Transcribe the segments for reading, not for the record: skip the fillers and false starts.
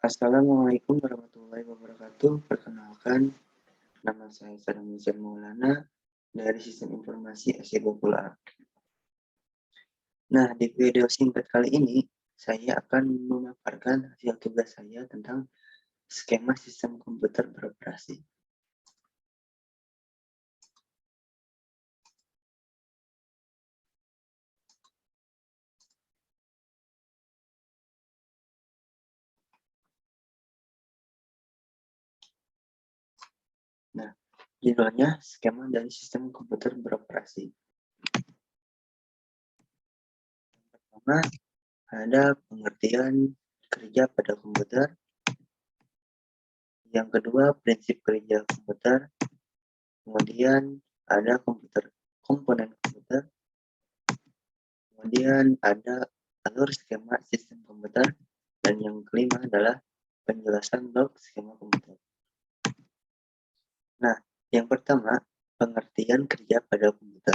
Assalamualaikum warahmatullahi wabarakatuh. Perkenalkan, nama saya Sadam Nizam Maulana dari Sistem Informasi SI20A. Nah, di video singkat kali ini, saya akan memaparkan hasil tugas saya tentang skema sistem komputer beroperasi. Nah, judulnya skema dari sistem komputer beroperasi. Pertama, ada pengertian kerja pada komputer. Yang kedua, prinsip kerja komputer. Kemudian ada komponen komputer. Kemudian ada alur skema sistem komputer. Dan yang kelima adalah penjelasan blok skema komputer. Nah, yang pertama, pengertian kerja pada komputer.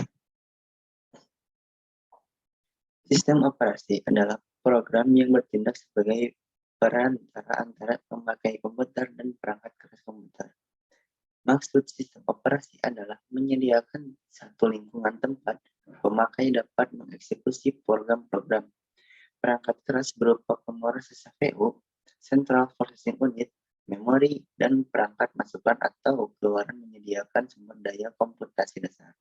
Sistem operasi adalah program yang bertindak sebagai perantara antara pemakai komputer dan perangkat keras komputer. Maksud sistem operasi adalah menyediakan satu lingkungan tempat pemakai dapat mengeksekusi program-program. Perangkat keras berupa pemrosesan CPU, Central Processing Unit, memori, dan perangkat masukan atau keluaran menyediakan sumber daya komputasi dasar.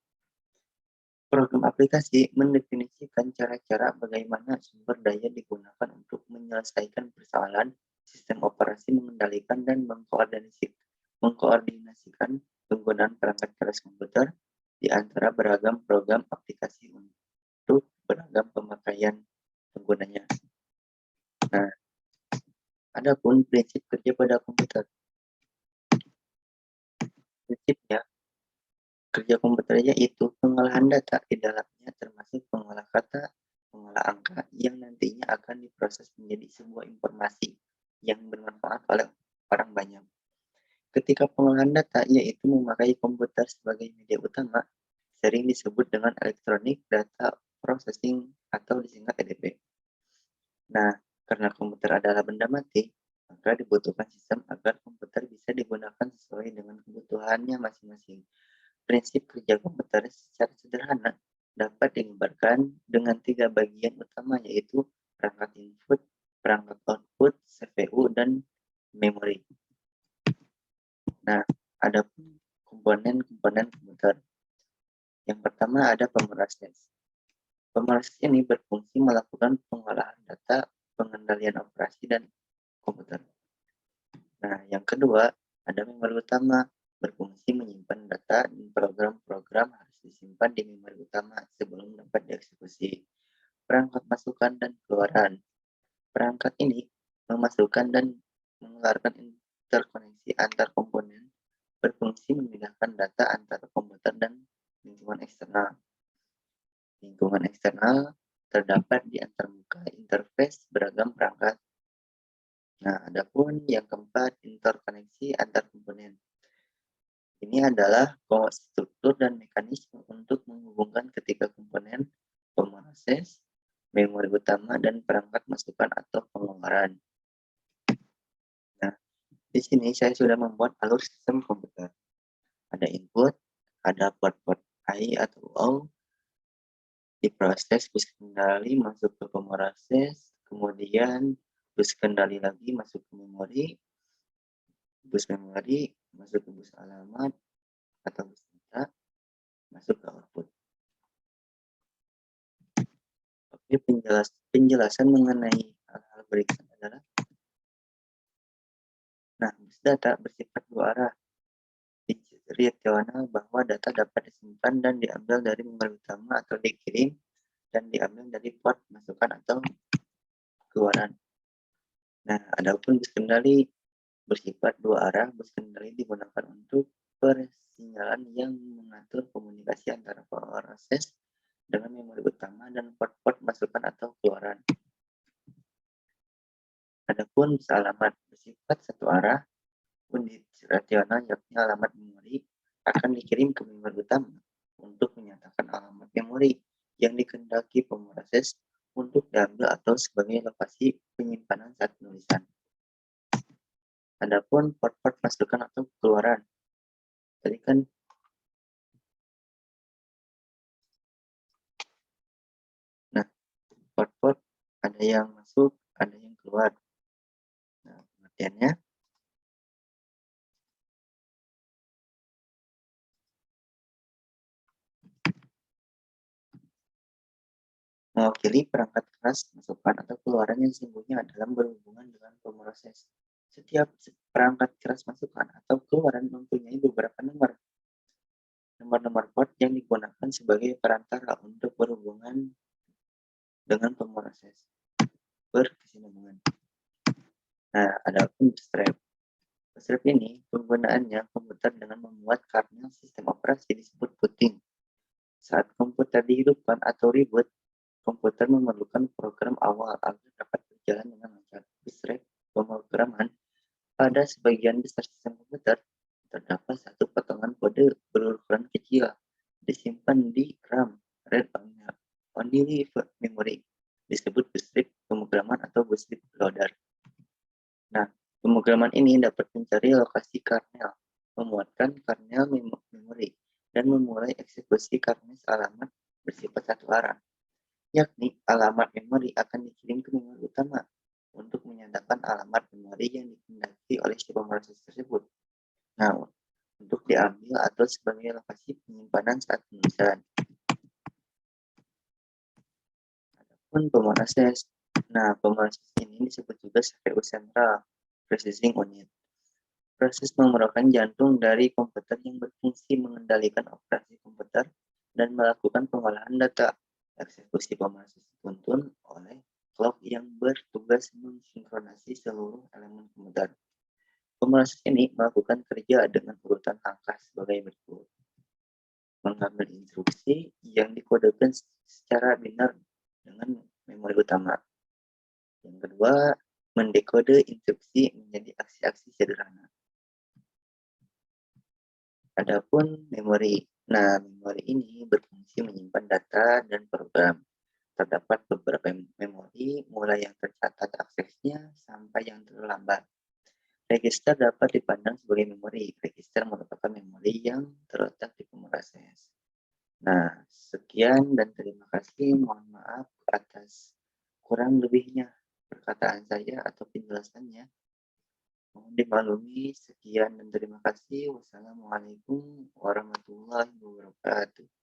Program aplikasi mendefinisikan cara-cara bagaimana sumber daya digunakan untuk menyelesaikan persoalan. Sistem operasi mengendalikan dan mengkoordinasikan penggunaan perangkat keras komputer di antara beragam program aplikasi untuk beragam pemakaian penggunanya. Nah, adapun prinsip kerja pada komputer. Prinsipnya, kerja komputernya itu pengolahan data di dalamnya termasuk pengolah kata, pengolah angka yang nantinya akan diproses menjadi sebuah informasi yang bermanfaat oleh orang banyak. Ketika pengolahan data yaitu memakai komputer sebagai media utama, sering disebut dengan Electronic Data Processing atau disingkat EDP. Nah, karena komputer adalah benda mati, maka dibutuhkan sistem agar komputer bisa digunakan sesuai dengan kebutuhannya masing-masing. Prinsip kerja komputer secara sederhana dapat digambarkan dengan 3 bagian utama, yaitu perangkat input, perangkat output, CPU, dan memori. Nah, ada komponen-komponen komputer. Yang pertama ada pemroses. Pemroses ini berfungsi melakukan pengolahan data, pengendalian operasi, dan komputer. Nah, yang kedua ada memori utama, berfungsi menyimpan data dan program-program harus disimpan di memori utama sebelum dapat dieksekusi. Perangkat masukan dan keluaran. Perangkat ini memasukkan dan mengeluarkan interkoneksi antar komponen, berfungsi memindahkan data antara komputer dan lingkungan eksternal. Lingkungan eksternal terdapat di antarmuka interface beragam perangkat. Nah, adapun yang keempat, interkoneksi antar komponen. Ini adalah struktur dan mekanisme untuk menghubungkan ketiga komponen pemroses, memori utama, dan perangkat masukan atau pengeluaran. Nah, di sini saya sudah membuat alur sistem komputer. Ada input, ada port-port I atau O, diproses bus kendali masuk ke pemroses, kemudian bus kendali lagi masuk ke memori, bus memori masuk ke bus alamat atau bus data, masuk ke output. Oke, penjelasan mengenai hal-hal berikut adalah, nah, bus data bersifat dua arah. Diceritain bahwa data dapat disimpan dan diambil dari memori utama atau dikirim dan diambil dari port masukan atau keluaran. Nah, adapun bus kendali bersifat dua arah. Bus kendali digunakan untuk persinyalan yang mengatur komunikasi antara proses dengan memori utama dan port-port masukan atau keluaran. Adapun bus alamat bersifat satu arah. Unit rasional yakni alamat memori akan dikirim ke memori utama untuk menyatakan alamat memori yang dikehendaki pemroses untuk diambil atau sebagai lokasi penyimpanan saat penulisan. Adapun port-port masukan atau keluaran, tadi kan port-port ada yang masuk, ada yang keluar. Nah, pengertiannya mewakili perangkat keras masukan atau keluaran yang sesungguhnya dalam berhubungan dengan pemroses. Setiap perangkat keras masukan atau keluaran mempunyai beberapa nomor. Nomor-nomor port yang digunakan sebagai perantara untuk berhubungan dengan pemroses berkesinambungan. Nah, ada pun bootstrap. Bootstrap ini penggunaannya komputer dengan membuat kernel sistem operasi disebut booting. Saat komputer dihidupkan atau reboot, komputer memerlukan program awal agar dapat berjalan dengan lancar. Bootstrap pemrograman pada sebagian besar sistem komputer terdapat satu potongan kode berukuran kecil disimpan di RAM (Read Only Memory) disebut bootstrap pemrograman atau bootstrap loader. Nah, pemrograman ini dapat mencari lokasi kernel, memuatkan kernel memori, dan memulai eksekusi kernel alamat bersifat satu arah, yakni alamat memori akan dikirim ke memori utama untuk menyatakan alamat memori yang dikehendaki oleh si pemroses tersebut. Nah, untuk diambil atau sebagai lokasi penyimpanan saat penulisan. Adapun pemroses. Nah, pemroses ini disebut juga CPU Central Processing Unit. Proses merupakan jantung dari komputer yang berfungsi mengendalikan operasi komputer dan melakukan pengolahan data. Eksekusi pemroses dituntun oleh clock yang bertugas mensinkronasi seluruh elemen komputer. Pemroses ini melakukan kerja dengan urutan angka sebagai berikut. Mengambil instruksi yang dikodekan secara binar dengan memori utama. Yang kedua, mendekode instruksi menjadi aksi-aksi sederhana. Adapun memori. Nah, memori ini berfungsi menyimpan data dan program. Terdapat beberapa memori, mulai yang tercatat aksesnya sampai yang terlambat. Register dapat dipandang sebagai memori. Register merupakan memori yang terletak di pemroses. Nah, sekian dan terima kasih. Mohon maaf atas kurang lebihnya perkataan saya atau penjelasannya. Mohon dimaklumi. Sekian dan terima kasih. Wassalamualaikum warahmatullahi wabarakatuh.